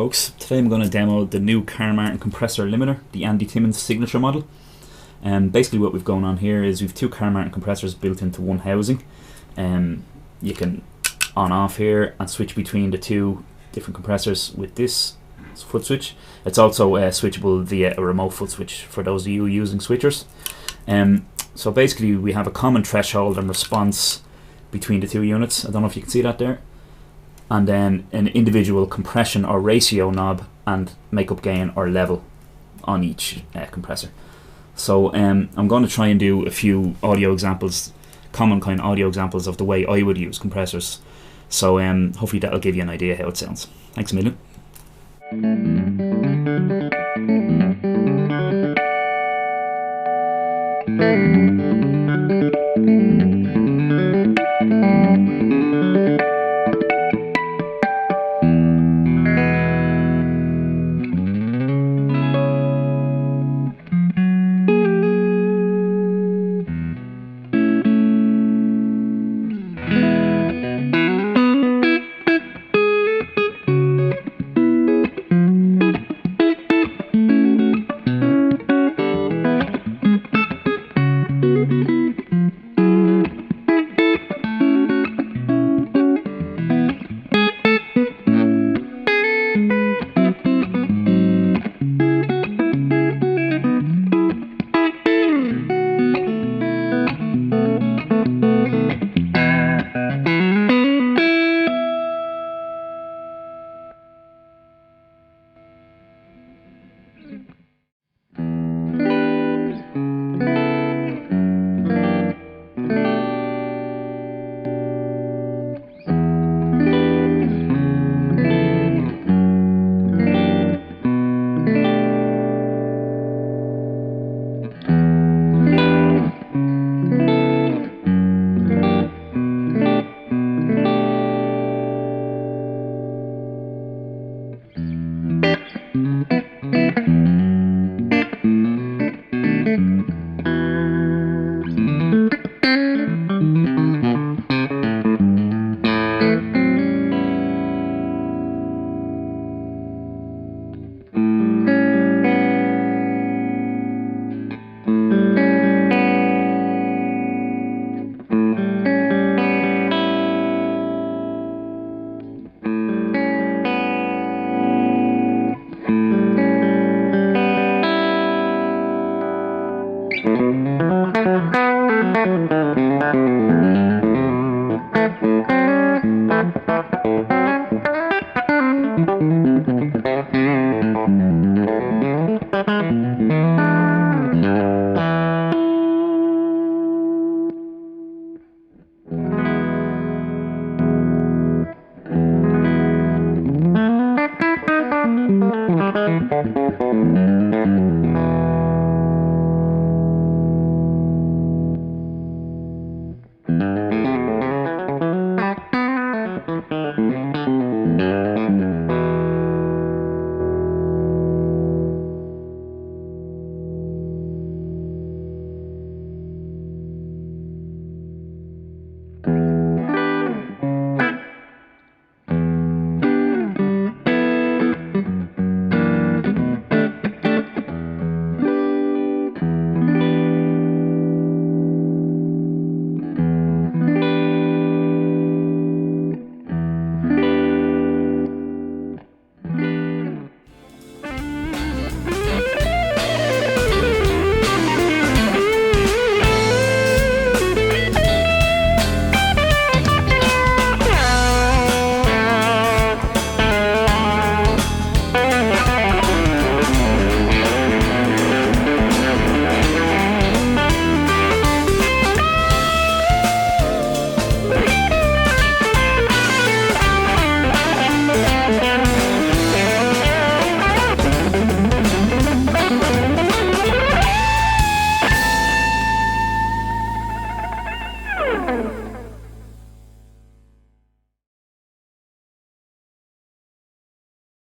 folks. Today I'm going to demo the new Timmons Compressor limiter, the Andy Timmons signature model. Basically what we've going on here is we've two Timmons compressors built into one housing. You can on off here and switch between the two different compressors with this foot switch. It's also switchable via a remote foot switch for those of you using switchers. So basically we have a common threshold and response between the two units. I don't know if you can see that there. And then an individual compression or ratio knob and makeup gain or level on each compressor. So I'm going to try and do a few audio examples, common kind of audio examples of the way I would use compressors. So hopefully that'll give you an idea how it sounds. Thanks a million.